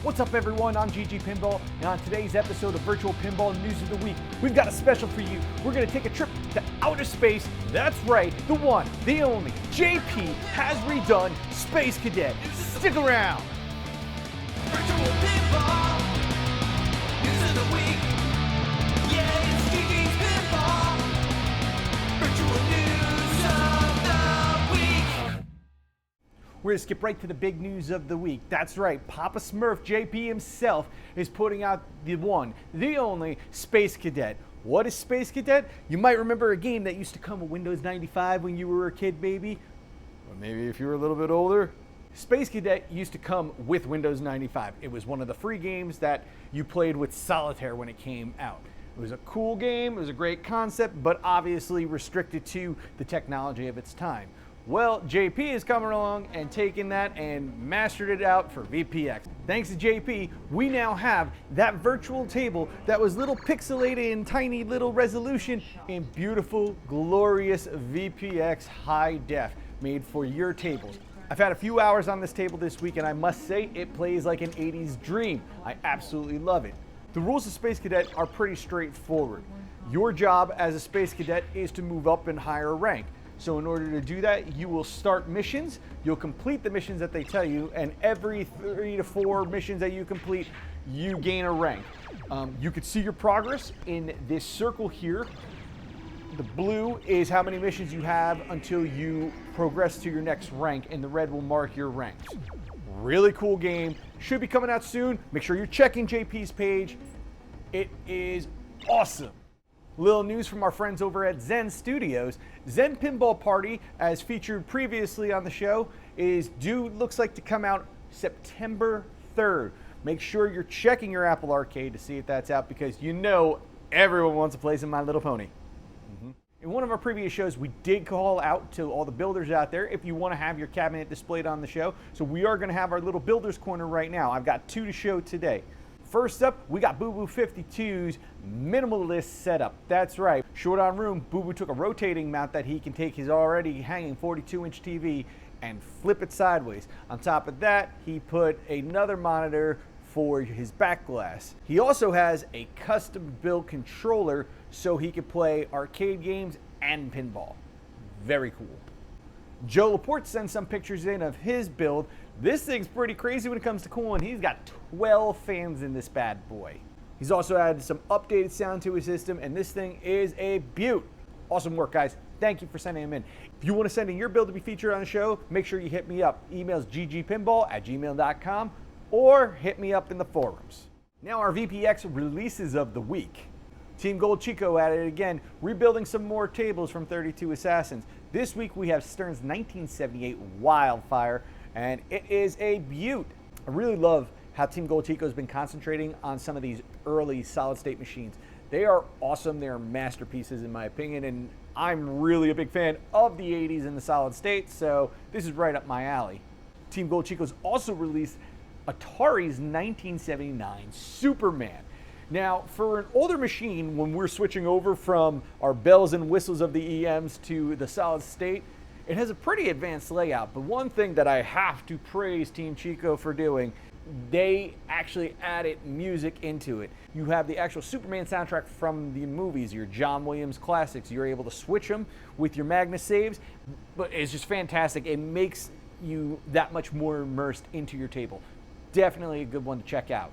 What's up everyone, I'm GG Pinball, and on today's episode of Virtual Pinball News of the Week, we've got a special for you. We're going to take a trip to outer space. That's right, the one, the only, JP has redone Space Cadet. Stick around! Virtual Pinball News of the Week. Yeah, it's GG's Pinball Virtual News of the Week. We're going to skip right to the big news of the week. That's right, Papa Smurf JP himself is putting out the one, the only Space Cadet. What is Space Cadet? You might remember a game that used to come with Windows 95 when you were a kid, maybe. Or maybe if you were a little bit older. Space Cadet used to come with Windows 95. It was one of the free games that you played with Solitaire when it came out. It was a cool game, it was a great concept, but obviously restricted to the technology of its time. Well, JP is coming along and taking that and mastered it out for VPX. Thanks to JP, we now have that virtual table that was little pixelated in tiny little resolution in beautiful, glorious VPX high def made for your tables. I've had a few hours on this table this week and I must say it plays like an 80s dream. I absolutely love it. The rules of Space Cadet are pretty straightforward. Your job as a Space Cadet is to move up in higher rank. So in order to do that, you will start missions, you'll complete the missions that they tell you, and every 3 to 4 missions that you complete, you gain a rank. You could see your progress in this circle here. The blue is how many missions you have until you progress to your next rank, and the red will mark your ranks. Really cool game, should be coming out soon. Make sure you're checking JP's page. It is awesome. Little news from our friends over at Zen Studios. Zen Pinball Party, as featured previously on the show, looks like to come out September 3rd. Make sure you're checking your Apple Arcade to see if that's out because you know everyone wants to play some My Little Pony. In one of our previous shows, we did call out to all the builders out there if you want to have your cabinet displayed on the show. So we are going to have our little builders corner right now. I've got 2 to show today. First up, we got Booboo 52's minimalist setup. That's right, short on room, Booboo took a rotating mount that he can take his already hanging 42-inch TV and flip it sideways. On top of that, he put another monitor for his backglass. He also has a custom-built controller so he can play arcade games and pinball. Very cool. Joe LaPorte sent some pictures in of his build. This thing's pretty crazy when it comes to cooling. He's got 12 fans in this bad boy. He's also added some updated sound to his system, and this thing is a beaut. Awesome work, guys. Thank you for sending him in. If you want to send in your build to be featured on the show, make sure you hit me up. Email's ggpinball@gmail.com or hit me up in the forums. Now our VPX releases of the week. Team Goldchicco at it again, rebuilding some more tables from 32 Assassins. This week we have Stern's 1978 Wildfire, and it is a beaut. I really love how Team Goldchicco has been concentrating on some of these early solid-state machines. They are awesome, they are masterpieces in my opinion, and I'm really a big fan of the 80s and the solid state, so this is right up my alley. Team Goldchicco's also released Atari's 1979 Superman. Now, for an older machine, when we're switching over from our bells and whistles of the EMs to the solid state, it has a pretty advanced layout. But one thing that I have to praise Team Chico for doing, they actually added music into it. You have the actual Superman soundtrack from the movies, your John Williams classics. You're able to switch them with your Magna saves, but it's just fantastic. It makes you that much more immersed into your table. Definitely a good one to check out.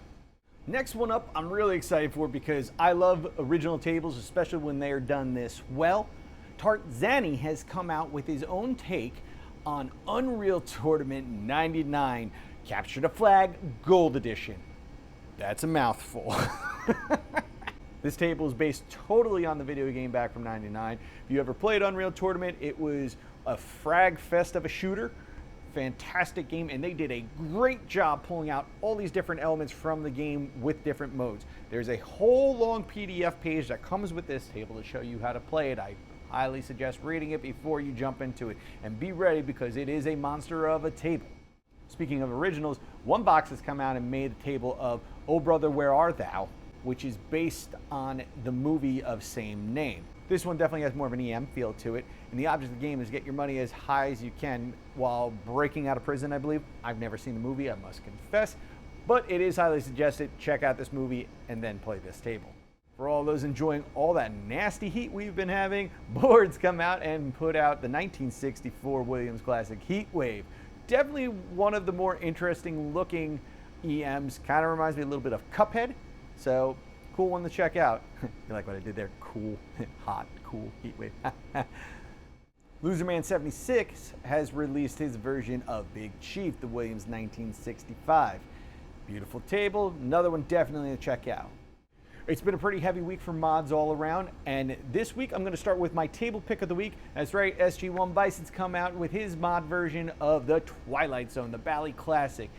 Next one up, I'm really excited for because I love original tables, especially when they are done this well. Tartzani has come out with his own take on Unreal Tournament 99, Capture the Flag Gold Edition. That's a mouthful. This table is based totally on the video game back from '99. If you ever played Unreal Tournament, it was a frag fest of a shooter. Fantastic game, and they did a great job pulling out all these different elements from the game with different modes. There's a whole long PDF page that comes with this table to show you how to play it. I highly suggest reading it before you jump into it, and be ready because it is a monster of a table. Speaking of originals, Onevox has come out and made a table of Oh Brother Where Art Thou, which is based on the movie of same name. This one definitely has more of an EM feel to it, and the object of the game is get your money as high as you can while breaking out of prison, I believe. I've never seen the movie, I must confess, but it is highly suggested check out this movie and then play this table. For all those enjoying all that nasty heat we've been having, Boards come out and put out the 1964 Williams classic Heatwave. Definitely one of the more interesting looking EMs. Kind of reminds me a little bit of Cuphead, so cool one to check out. You like what I did there? Cool, hot, cool Heatwave. Loserman76 has released his version of Big Chief, the Williams 1965. Beautiful table, another one definitely to check out. It's been a pretty heavy week for mods all around, and this week I'm going to start with my table pick of the week. That's right, SG1 Bison's come out with his mod version of the Twilight Zone, the Bally Classic.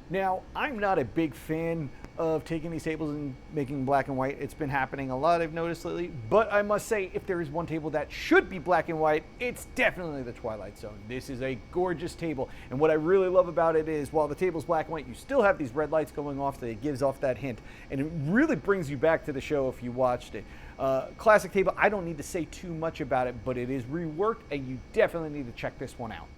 Now, I'm not a big fan of taking these tables and making black and white. It's been happening a lot, I've noticed lately. But I must say, if there is one table that should be black and white, it's definitely the Twilight Zone. This is a gorgeous table. And what I really love about it is, while the table's black and white, you still have these red lights going off that it gives off that hint. And it really brings you back to the show if you watched it. Classic table, I don't need to say too much about it, but it is reworked, and you definitely need to check this one out.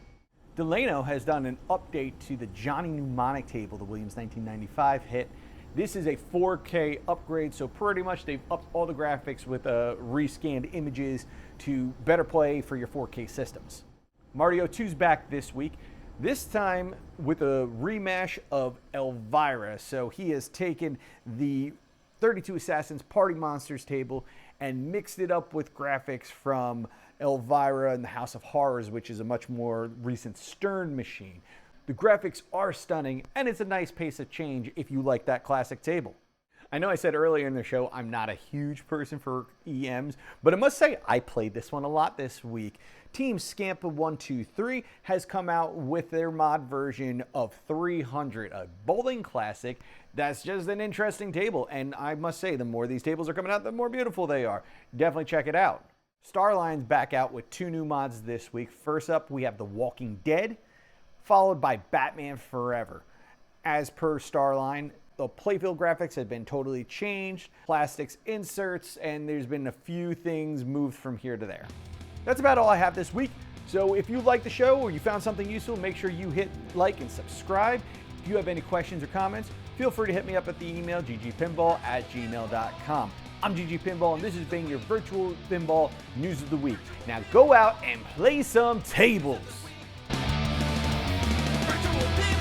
Delano has done an update to the Johnny Mnemonic table, the Williams 1995 hit. This is a 4K upgrade, so pretty much they've upped all the graphics with rescanned images to better play for your 4K systems. Mario 2's back this week, this time with a remash of Elvira. So he has taken the 32 Assassins Party Monsters table and mixed it up with graphics from Elvira and the House of Horrors, which is a much more recent Stern machine. The graphics are stunning, and it's a nice pace of change if you like that classic table. I know I said earlier in the show I'm not a huge person for EMs, but I must say I played this one a lot this week. Team Scampa123 has come out with their mod version of 300, a bowling classic. That's just an interesting table, and I must say the more these tables are coming out, the more beautiful they are. Definitely check it out. Starlines back out with 2 new mods this week. First up, we have The Walking Dead, followed by Batman Forever. As per Starline, the playfield graphics have been totally changed, plastics inserts, and there's been a few things moved from here to there. That's about all I have this week. So if you like the show or you found something useful, make sure you hit like and subscribe. If you have any questions or comments, feel free to hit me up at the email ggpinball@gmail.com. I'm GG Pinball, and this has been your virtual pinball news of the week. Now go out and play some tables. Virtual Pinball.